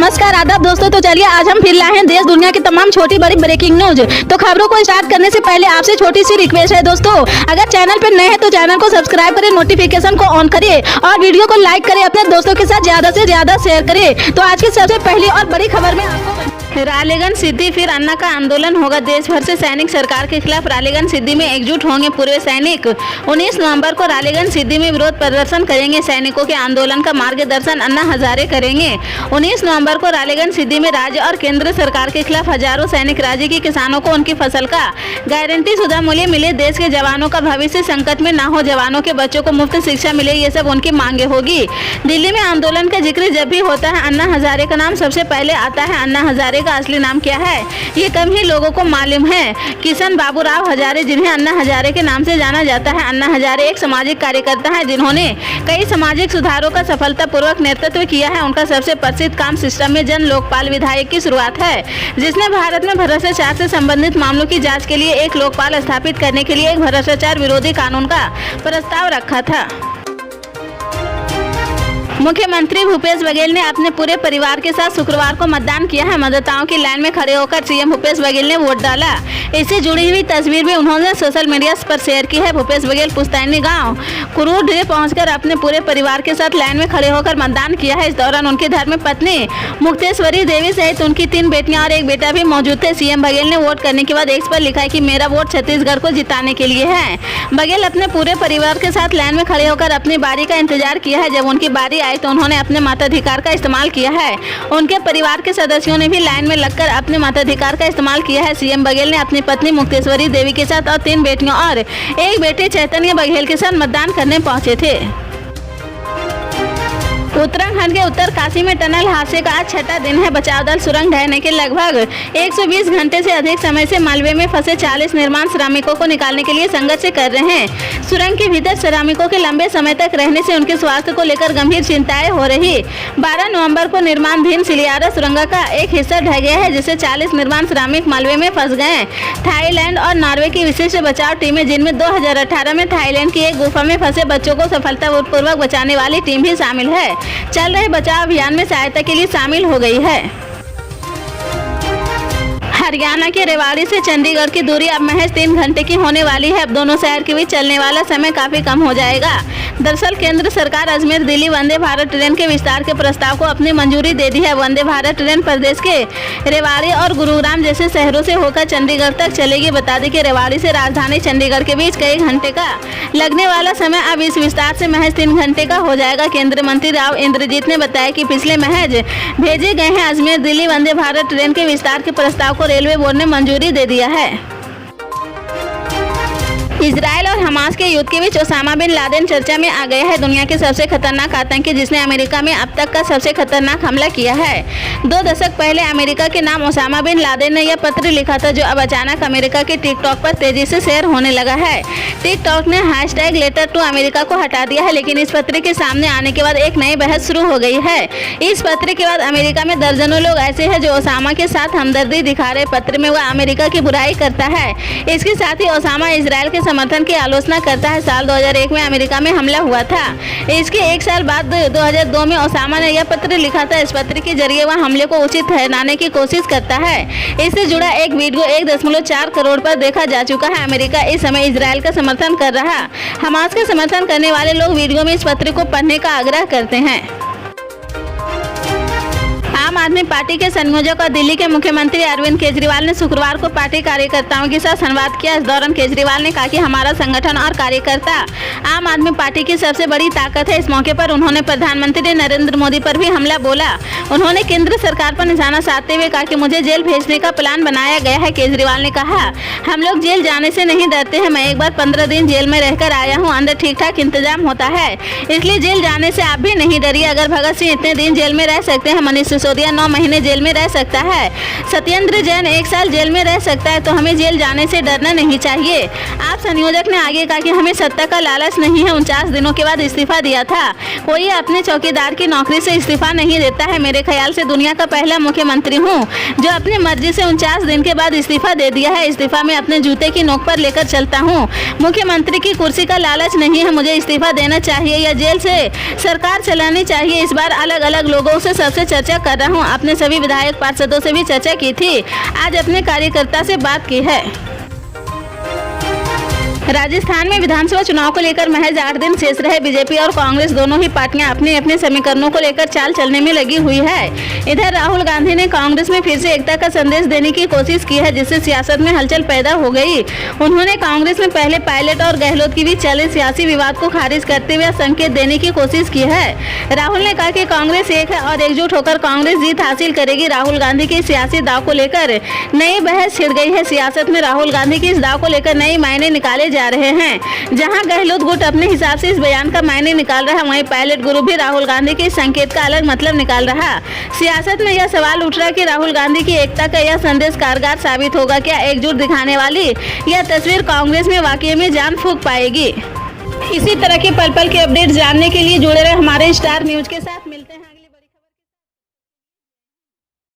नमस्कार आदाब दोस्तों। तो चलिए आज हम फिर लाए हैं देश दुनिया की तमाम छोटी बड़ी ब्रेकिंग न्यूज। तो खबरों को स्टार्ट करने से पहले आपसे छोटी सी रिक्वेस्ट है दोस्तों, अगर चैनल पर नए हैं तो चैनल को सब्सक्राइब करें, नोटिफिकेशन को ऑन करिए और वीडियो को लाइक करें, अपने दोस्तों के साथ ज्यादा से ज्यादा शेयर करें। तो आज की सबसे पहली और बड़ी खबर में आपको रालेगन सिद्धि फिर अन्ना का आंदोलन होगा। देश भर से सैनिक सरकार के खिलाफ रालेगन सिद्धि में एकजुट होंगे पूर्व सैनिक। 19 नवंबर को रालेगन सिद्धि में विरोध प्रदर्शन करेंगे। सैनिकों के आंदोलन का मार्गदर्शन अन्ना हजारे करेंगे। 19 नवंबर को रालेगन सिद्धि में राज्य और केंद्र सरकार के खिलाफ हजारों सैनिक राज्य के किसानों को उनकी फसल का गारंटी शुदा मूल्य मिले, देश के जवानों का भविष्य संकट में ना हो, जवानों के बच्चों को मुफ्त शिक्षा मिले, ये सब उनकी मांगे होगी। दिल्ली में आंदोलन का जिक्र जब भी होता है अन्ना हजारे का नाम सबसे पहले आता है। अन्ना हजारे का असली नाम क्या है ये कम ही लोगों को मालूम है। किशन बाबूराव हजारे, जिन्हें अन्ना हजारे के नाम से जाना जाता है। अन्ना हजारे एक सामाजिक कार्यकर्ता है जिन्होंने कई सामाजिक सुधारों का सफलतापूर्वक नेतृत्व किया है। उनका सबसे प्रसिद्ध काम सिस्टम में जन लोकपाल विधेयक की शुरुआत है, जिसने भारत में भ्रष्टाचार से संबंधित मामलों की जांच के लिए एक लोकपाल स्थापित करने के लिए एक भ्रष्टाचार विरोधी कानून का प्रस्ताव रखा था। मुख्यमंत्री भूपेश बघेल ने अपने पूरे परिवार के साथ शुक्रवार को मतदान किया है। मतदाताओं की लाइन में खड़े होकर सीएम भूपेश बघेल ने वोट डाला। इससे जुड़ी हुई तस्वीर भी उन्होंने सोशल मीडिया पर शेयर की है। भूपेश बघेल पुश्तैनी गांव कुरूर पहुंचकर अपने पूरे परिवार के साथ लाइन में खड़े होकर मतदान किया है। इस दौरान उनकी धर्मपत्नी मुक्तेश्वरी देवी सहित उनकी 3 बेटियां और एक बेटा भी मौजूद थे। सीएम बघेल ने वोट करने के बाद एक्स पर लिखा है कि मेरा वोट छत्तीसगढ़ को जिताने के लिए है। बघेल अपने पूरे परिवार के साथ लाइन में खड़े होकर अपनी बारी का इंतजार किया है। जब उनकी बारी आई तो उन्होंने अपने मताधिकार का इस्तेमाल किया है। उनके परिवार के सदस्यों ने भी लाइन में लगकर अपने मताधिकार का इस्तेमाल किया है। सीएम बघेल ने अपनी पत्नी मुक्तेश्वरी देवी के साथ और 3 बेटियों और एक बेटे चैतन्य बघेल के साथ मतदान करने पहुंचे थे। उत्तराखंड के उत्तरकाशी में टनल हादसे का आज 6वां दिन है। बचाव दल सुरंग ढहने के लगभग 120 घंटे से अधिक समय से मलबे में फंसे 40 निर्माण श्रमिकों को निकालने के लिए संघर्ष कर रहे हैं। सुरंग के भीतर श्रमिकों के लंबे समय तक रहने से उनके स्वास्थ्य को लेकर गंभीर चिंताएं हो रही। 12 नवंबर को निर्माणाधीन सिलियारा सुरंग का एक हिस्सा ढह गया है, जिससे 40 निर्माण श्रमिक मलबे में फंस गए। थाईलैंड और नॉर्वे की विशिष्ट बचाव टीमें, जिनमें 2018 में थाईलैंड की एक गुफा में फंसे बच्चों को सफलतापूर्वक बचाने वाली टीम भी शामिल है, चल रहे बचाव अभियान में सहायता के लिए शामिल हो गई है। हरियाणा के रेवाड़ी से चंडीगढ़ की दूरी अब महज 3 घंटे की होने वाली है। अब दोनों शहर के बीच चलने वाला समय काफी कम हो जाएगा। दरअसल केंद्र सरकार अजमेर दिल्ली वंदे भारत ट्रेन के विस्तार के प्रस्ताव को अपनी मंजूरी दे दी है। वंदे भारत ट्रेन प्रदेश के रेवाड़ी और गुरुग्राम जैसे शहरों से होकर चंडीगढ़ तक चलेगी। बता दें कि रेवाड़ी से राजधानी चंडीगढ़ के बीच कई घंटे का लगने वाला समय अब इस विस्तार से महज 3 घंटे का हो जाएगा। केंद्रीय मंत्री राव इंद्रजीत ने बताया कि पिछले महज भेजे गए हैं अजमेर दिल्ली वंदे भारत ट्रेन के विस्तार के प्रस्ताव को रेलवे बोर्ड ने मंजूरी दे दिया है। इजराइल और हमास के युद्ध के बीच ओसामा बिन लादेन चर्चा में आ गए हैं। दुनिया के सबसे खतरनाक आतंकी जिसने अमेरिका में अब तक का सबसे खतरनाक हमला किया है। 2 दशक पहले अमेरिका के नाम ओसामा बिन लादेन ने यह पत्र लिखा था, जो अब अचानक अमेरिका के टिकटॉक पर तेजी से शेयर होने लगा है। टिकटॉक ने #लेटर टू अमेरिका को हटा दिया है, लेकिन इस पत्र के सामने आने के बाद एक नई बहस शुरू हो गई है। इस पत्र के बाद अमेरिका में दर्जनों लोग ऐसे हैं जो ओसामा के साथ हमदर्दी दिखा रहे। पत्र में वह अमेरिका की बुराई करता है। इसके साथ ही ओसामा इजराइल के समर्थन की आलोचना करता है। साल 2001 में अमेरिका में हमला हुआ था। इसके 1 साल बाद 2002 में ओसामा ने यह पत्र लिखा था। इस पत्र के जरिए वह हमले को उचित ठहराने की कोशिश करता है। इससे जुड़ा एक वीडियो 1.4 करोड़ पर देखा जा चुका है। अमेरिका इस समय इजराइल का समर्थन कर रहा। हमास का समर्थन करने वाले लोग वीडियो में इस पत्र को पढ़ने का आग्रह करते हैं। आम आदमी पार्टी के संयोजक और दिल्ली के मुख्यमंत्री अरविंद केजरीवाल ने शुक्रवार को पार्टी कार्यकर्ताओं के साथ संवाद किया। इस दौरान केजरीवाल ने कहा कि हमारा संगठन और कार्यकर्ता आम आदमी पार्टी की सबसे बड़ी ताकत है। इस मौके पर उन्होंने प्रधानमंत्री नरेंद्र मोदी पर भी हमला बोला। उन्होंने केंद्र सरकार पर निशाना साधते हुए कहा कि मुझे जेल भेजने का प्लान बनाया गया है। केजरीवाल ने कहा, हम लोग जेल जाने से नहीं डरते हैं। मैं एक बार 15 दिन जेल में रहकर आया हूँ। अंदर ठीक ठाक इंतजाम होता है, इसलिए जेल जाने से आप भी नहीं डरिए। अगर भगत सिंह इतने दिन जेल में रह सकते हैं, मनीष सिसोदिया 9 महीने जेल में रह सकता है, सत्येंद्र जैन 1 साल जेल में रह सकता है, तो हमें जेल जाने से डरना नहीं चाहिए। आप संयोजक ने आगे कहा कि हमें सत्ता का लालच नहीं है। 49 दिनों के बाद इस्तीफा दिया था। कोई अपने चौकीदार की नौकरी से इस्तीफा नहीं देता है। मेरे ख्याल से दुनिया का पहला मुख्यमंत्री हूँ जो अपनी मर्जी से 49 दिन के बाद इस्तीफा दे दिया है। इस्तीफा में अपने जूते की नोक पर लेकर चलता हूँ। मुख्यमंत्री की कुर्सी का लालच नहीं है। मुझे इस्तीफा देना चाहिए या जेल से सरकार चलानी चाहिए। इस बार अलग अलग लोगों से सबसे चर्चा कर रहा हूँ। अपने सभी विधायक पार्षदों से भी चर्चा की थी। आज अपने कार्यकर्ता से बात की है। राजस्थान में विधानसभा चुनाव को लेकर महज 8 दिन शेष रहे। बीजेपी और कांग्रेस दोनों ही पार्टियां अपने अपने समीकरणों को लेकर चाल चलने में लगी हुई है। इधर राहुल गांधी ने कांग्रेस में फिर से एकता का संदेश देने की कोशिश की है, जिससे सियासत में हलचल पैदा हो गई। उन्होंने कांग्रेस में पहले पायलट और गहलोत की भी चले सियासी विवाद को खारिज करते हुए संकेत देने की कोशिश की है। राहुल ने कहा कि कांग्रेस एक है और एकजुट होकर कांग्रेस जीत हासिल करेगी। राहुल गांधी के सियासी दाव को लेकर नई बहस छिड़ गई है। सियासत में राहुल गांधी के इस दाव को लेकर नए मायने निकाले जा रहे हैं। जहां गहलोत गुट अपने हिसाब से इस बयान का मायने निकाल रहा है, वहीं पायलट ग्रुप भी राहुल गांधी के संकेत का अलग मतलब निकाल रहा। सियासत में यह सवाल उठ रहा है कि राहुल गांधी की एकता का यह संदेश कारगर साबित होगा क्या? एकजुट दिखाने वाली यह तस्वीर कांग्रेस में वाकई में जान फूंक पाएगी। इसी तरह के पल पल के अपडेट जानने के लिए जुड़े रहे हमारे स्टार न्यूज के साथ।